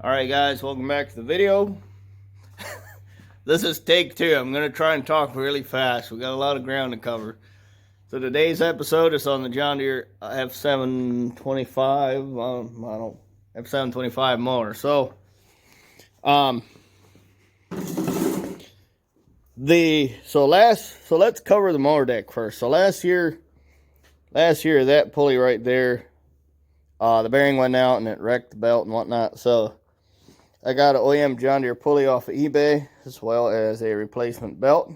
Alright guys, welcome back to the video. This is take 2. I'm going to try and talk really fast. We got a lot of ground to cover. So today's episode is on the John Deere F725, F725 mower. So, let's cover the mower deck first. So last year that pulley right there, the bearing went out and it wrecked the belt and whatnot. So I got an OEM John Deere pulley off of eBay, as well as a replacement belt.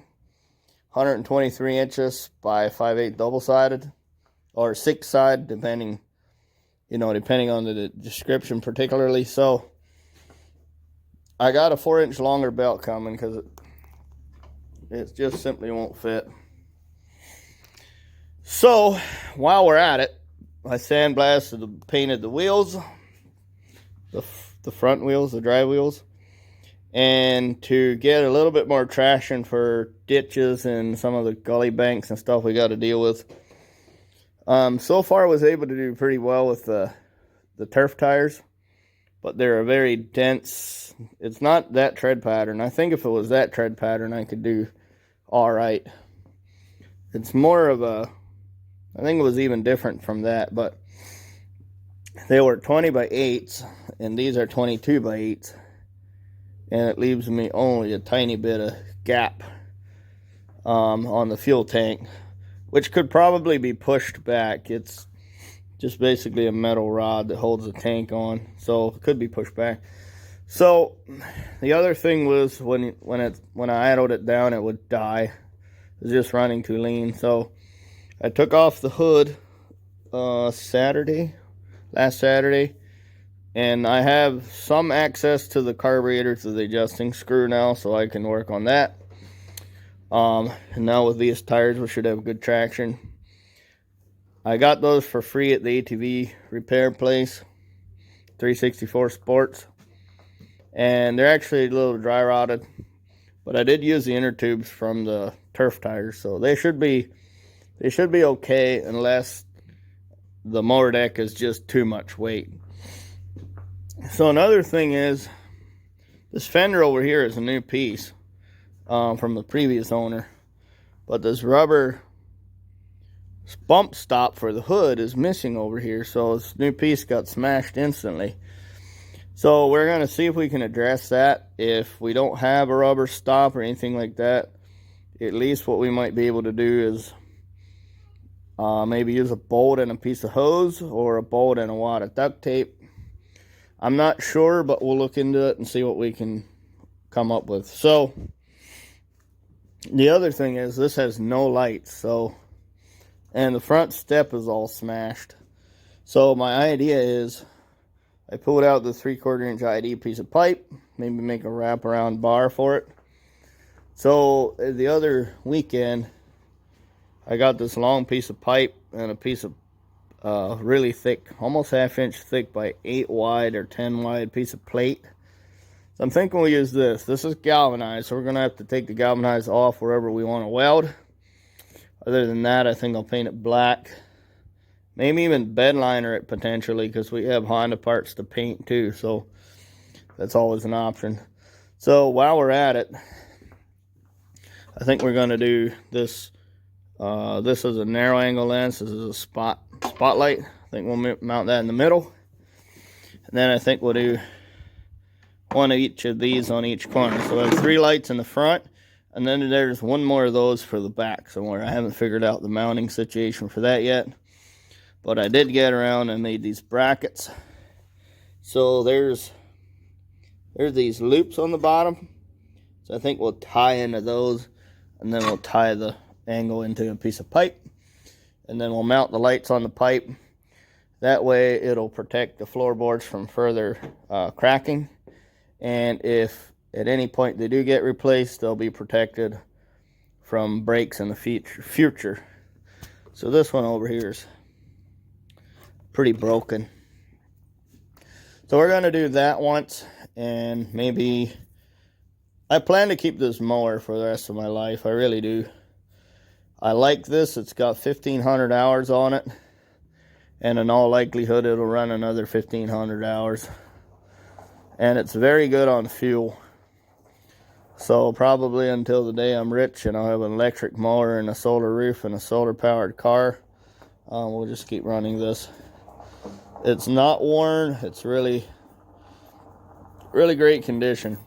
123 inches by 5/8 double-sided, or 6-side, depending on the description particularly. So I got a 4-inch longer belt coming because it just simply won't fit. So while we're at it, I sandblasted and painted the wheels, the front wheels, the drive wheels, and to get a little bit more traction for ditches and some of the gully banks and stuff we got to deal with. So far I was able to do pretty well with the turf tires, but they're a very dense, it's not that tread pattern. I think if it was that tread pattern I could do all right. It's more of a, I think it was even different from that, but they were 20 by 8s, and these are 22 by 8s. And it leaves me only a tiny bit of gap on the fuel tank, which could probably be pushed back. It's just basically a metal rod that holds the tank on, so it could be pushed back. So the other thing was when I idled it down, it would die. It was just running too lean. So I took off the hood last Saturday, and I have some access to the carburetor to the adjusting screw now, so I can work on that. And now with these tires, we should have good traction. I got those for free at the ATV repair place, 364 Sports, and they're actually a little dry rotted, but I did use the inner tubes from the turf tires, so they should be okay, unless the mower deck is just too much weight. So another thing is, this fender over here is a new piece from the previous owner, but this rubber bump stop for the hood is missing over here, so this new piece got smashed instantly. So we're going to see if we can address that. If we don't have a rubber stop or anything like that, at least what we might be able to do is maybe use a bolt and a piece of hose, or a bolt and a wad of duct tape. I'm not sure, but we'll look into it and see what we can come up with. So the other thing is, this has no lights, and the front step is all smashed. So my idea is, I pulled out the 3/4 inch ID piece of pipe, maybe make a wraparound bar for it. So the other weekend, I got this long piece of pipe and a piece of really thick, almost 1/2 inch thick by 8 wide or 10 wide piece of plate. So I'm thinking we'll use this. This is galvanized, so we're going to have to take the galvanized off wherever we want to weld. Other than that, I think I'll paint it black. Maybe even bedliner it potentially, because we have Honda parts to paint too, so that's always an option. So while we're at it, I think we're going to do this. This is a narrow angle lens. This is a spotlight. I think we'll mount that in the middle. And then I think we'll do one of each of these on each corner. So I have 3 lights in the front, and then there's one more of those for the back somewhere. I haven't figured out the mounting situation for that yet, but I did get around and made these brackets. So there's these loops on the bottom. So I think we'll tie into those, and then we'll tie the angle into a piece of pipe, and then we'll mount the lights on the pipe. That way it'll protect the floorboards from further cracking, and if at any point they do get replaced, they'll be protected from breaks in the future. So this one over here is pretty broken, so we're going to do that once, and maybe I plan to keep this mower for the rest of my life. I really do. I like this. It's got 1,500 hours on it, and in all likelihood it'll run another 1,500 hours. and it's very good on fuel. So probably until the day I'm rich and I'll have an electric mower and a solar roof and a solar powered car, we'll just keep running this. It's not worn. It's really great condition.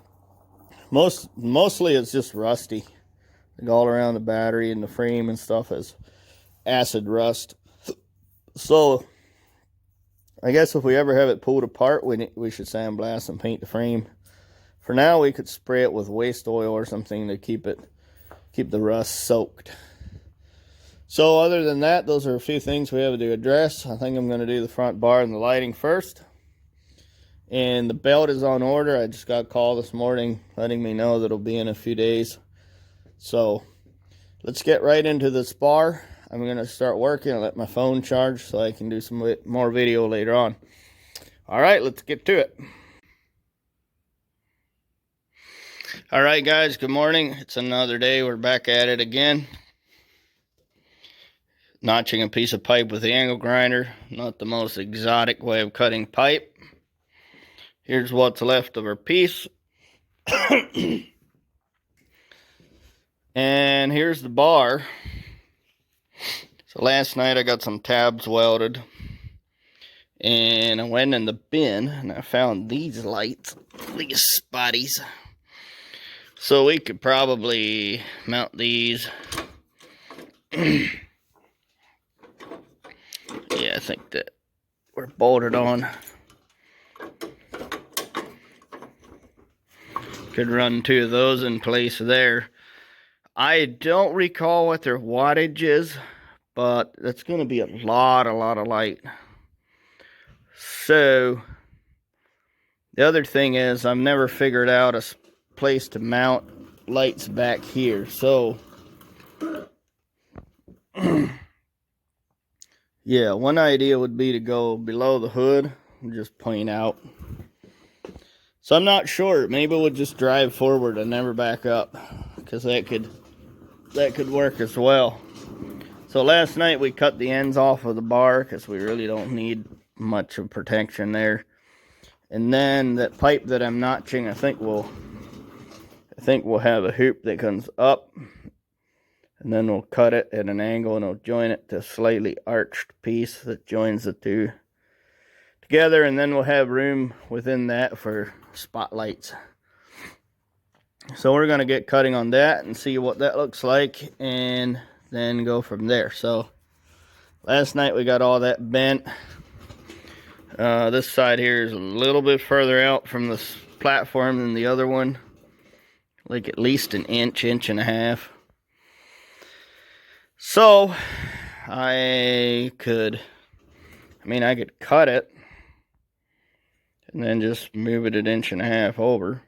Mostly it's just rusty. Like all around the battery and the frame and stuff is acid rust. So I guess if we ever have it pulled apart, we should sandblast and paint the frame. For now, we could spray it with waste oil or something to keep the rust soaked. So other than that, those are a few things we have to address. I think I'm going to do the front bar and the lighting first. And the belt is on order. I just got a call this morning letting me know that it'll be in a few days. So let's get right into this bar. I'm going to start working and let my phone charge so I can do some more video later on. All right, let's get to it. All right, guys, good morning. It's another day. We're back at it again. Notching a piece of pipe with the angle grinder. Not the most exotic way of cutting pipe. Here's what's left of our piece. And here's the bar. So last night I got some tabs welded. And I went in the bin and I found these lights. These spotties. So we could probably mount these. Yeah, I think that we're bolted on. Could run 2 of those in place there. I don't recall what their wattage is, but that's going to be a lot of light. So the other thing is I've never figured out a place to mount lights back here. So yeah, one idea would be to go below the hood and just point out. So I'm not sure. Maybe we'll just drive forward and never back up, because that could work as well. So last night we cut the ends off of the bar because we really don't need much of protection there. And then that pipe that I'm notching, I think we'll have a hoop that comes up, and then we'll cut it at an angle and we'll join it to a slightly arched piece that joins the two together, and then we'll have room within that for spotlights. So we're going to get cutting on that and see what that looks like, and then go from there. So last night we got all that bent. This side here is a little bit further out from this platform than the other one, like at least an inch and a half. So I could cut it and then just move it an inch and a half over.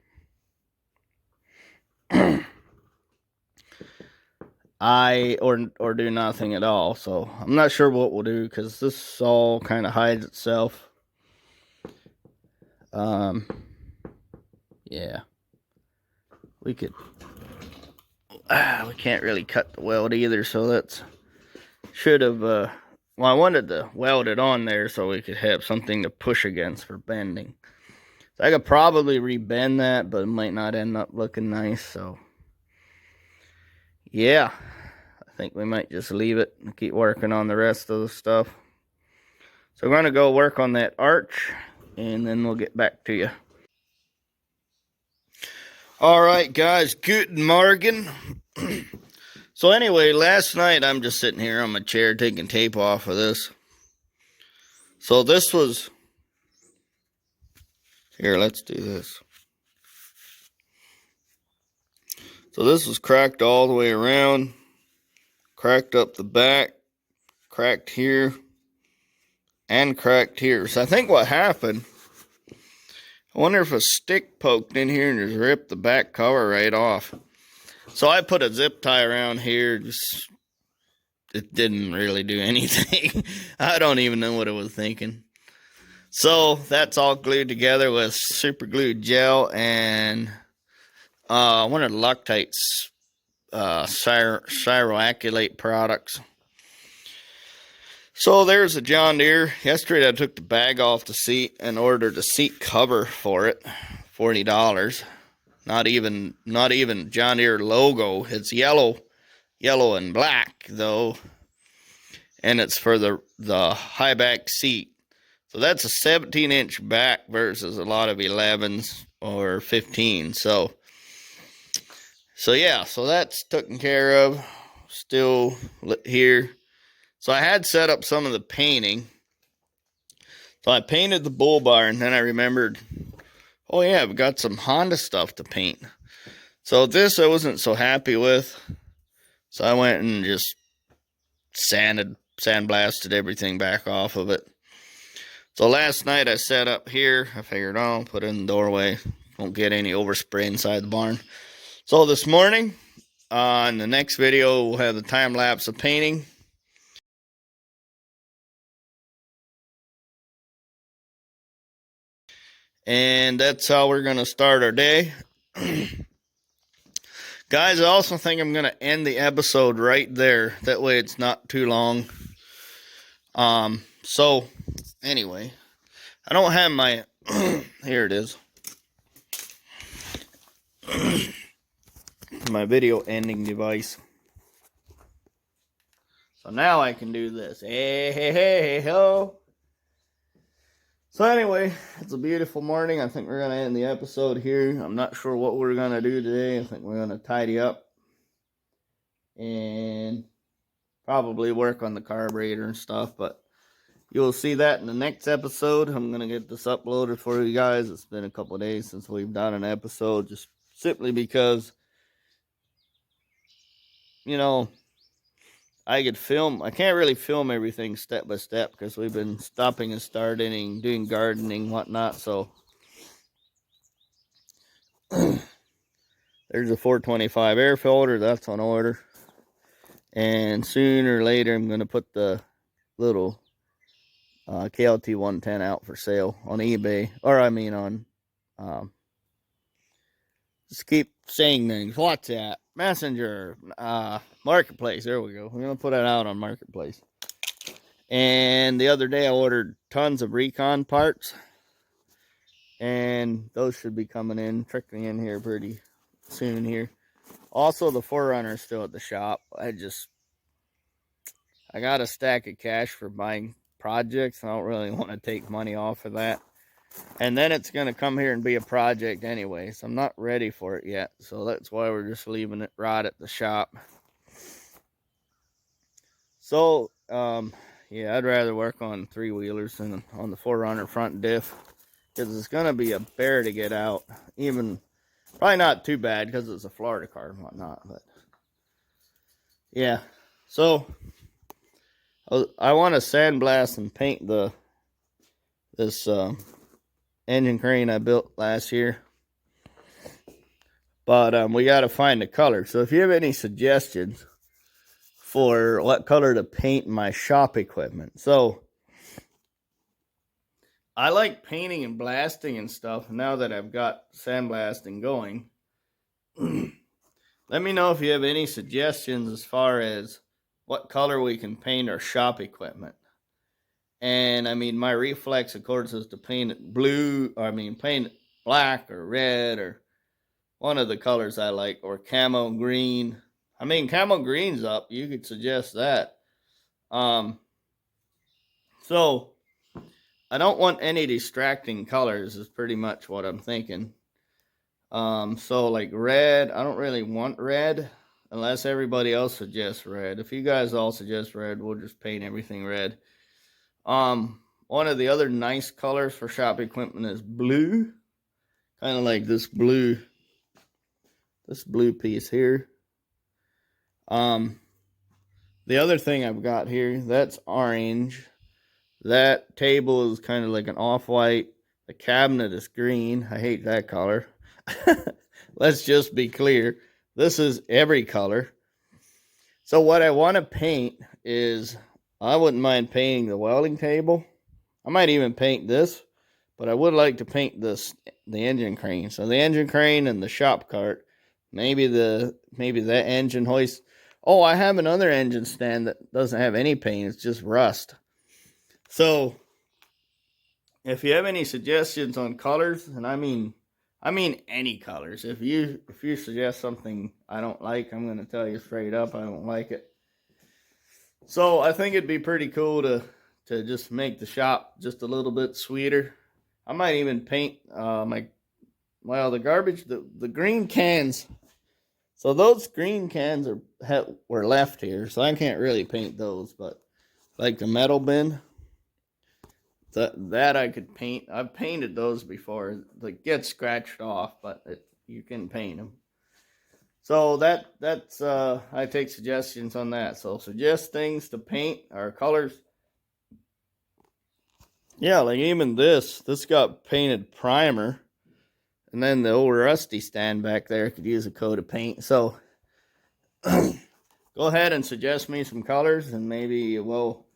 Or do nothing at all. So I'm not sure what we'll do, because this all kind of hides itself. Yeah, we can't really cut the weld either, so that's should have well, I wanted to weld it on there so we could have something to push against for bending. So I could probably rebend that, but it might not end up looking nice. So yeah, I think we might just leave it and keep working on the rest of the stuff. So we're going to go work on that arch, and then we'll get back to you. Alright guys, guten Morgen. So anyway, last night I'm just sitting here on my chair taking tape off of this. So this was... Here, let's do this. So this was cracked all the way around. Cracked up the back. Cracked here. And cracked here. So I think what happened... I wonder if a stick poked in here and just ripped the back cover right off. So I put a zip tie around here. Just, it didn't really do anything. I don't even know what it was thinking. So that's all glued together with super glue gel and one of the Loctite's cyroacrylate products. So there's a John Deere. Yesterday I took the bag off the seat and ordered a seat cover for it, $40. Not even John Deere logo. It's yellow and black though, and it's for the high back seat. So that's a 17-inch back versus a lot of 11s or 15s. So yeah, so that's taken care of. Still here. So I had set up some of the painting. So I painted the bull bar, and then I remembered, oh yeah, I've got some Honda stuff to paint. So this I wasn't so happy with. So I went and just sandblasted everything back off of it. So last night I set up here. I figured, oh, put it in the doorway. Won't get any overspray inside the barn. So this morning, in the next video, we'll have the time lapse of painting. And that's how we're going to start our day. Guys, I also think I'm going to end the episode right there. That way it's not too long. So, anyway, I don't have my... here it is. My video ending device. So now I can do this. Hey, hey, hey, ho. So anyway, it's a beautiful morning. I think we're going to end the episode here. I'm not sure what we're going to do today. I think we're going to tidy up and probably work on the carburetor and stuff. But you'll see that in the next episode. I'm going to get this uploaded for you guys. It's been a couple of days since we've done an episode, just simply because, you know, I can't really film everything step by step because we've been stopping and starting, doing gardening, whatnot. So there's a 425 air filter. That's on order. And sooner or later, I'm going to put the little KLT 110 out for sale on eBay. Or I mean on, just keep saying things. WhatsApp, Messenger, Marketplace. There we go. We're going to put it out on Marketplace. And the other day I ordered tons of recon parts. And those should be trickling in here pretty soon here. Also, the 4Runner is still at the shop. I got a stack of cash for buying projects. I don't really want to take money off of that. And then it's going to come here and be a project anyway. So I'm not ready for it yet. So that's why we're just leaving it right at the shop. So, yeah, I'd rather work on 3-wheelers than on the 4Runner front diff. Because it's going to be a bear to get out. Probably not too bad because it's a Florida car and whatnot. But, yeah. So, I want to sandblast and paint this engine crane I built last year. But we got to find a color. So if you have any suggestions for what color to paint my shop equipment. So I like painting and blasting and stuff now that I've got sandblasting going. Let me know if you have any suggestions as far as what color we can paint our shop equipment. And I mean, my reflex, of course, is to paint it paint it black or red or one of the colors I like, or camo green. I mean, camo green's up. You could suggest that. So I don't want any distracting colors is pretty much what I'm thinking. So like red, I don't really want red unless everybody else suggests red. If you guys all suggest red, we'll just paint everything red. One of the other nice colors for shop equipment is blue. Kind of like this blue piece here. The other thing I've got here, that's orange. That table is kind of like an off-white. The cabinet is green. I hate that color. Let's just be clear. This is every color. So what I want to paint is, I wouldn't mind painting the welding table. I might even paint this, but I would like to paint the engine crane. So the engine crane and the shop cart. Maybe that engine hoist. Oh, I have another engine stand that doesn't have any paint. It's just rust. So if you have any suggestions on colors, and I mean any colors, if you suggest something I don't like, I'm gonna tell you straight up I don't like it. So I think it'd be pretty cool to just make the shop just a little bit sweeter. I might even paint the garbage, the green cans. So those green cans were left here, so I can't really paint those. But like the metal bin, that I could paint. I've painted those before. They get scratched off, but you can paint them. So that's I take suggestions on that. So suggest things to paint or colors. Yeah, like even this got painted primer, and then the old rusty stand back there could use a coat of paint. So go ahead and suggest me some colors, and maybe we'll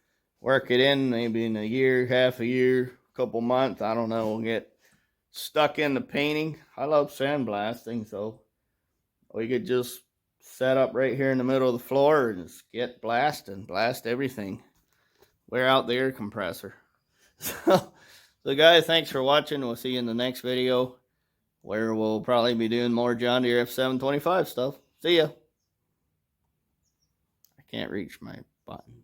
work it in. Maybe in a year, half a year, couple months. I don't know. We'll get stuck into painting. I love sandblasting, so we could just set up right here in the middle of the floor and just get blast everything. Wear out the air compressor. So guys, thanks for watching. We'll see you in the next video, where we'll probably be doing more John Deere F725 stuff. See ya. I can't reach my button.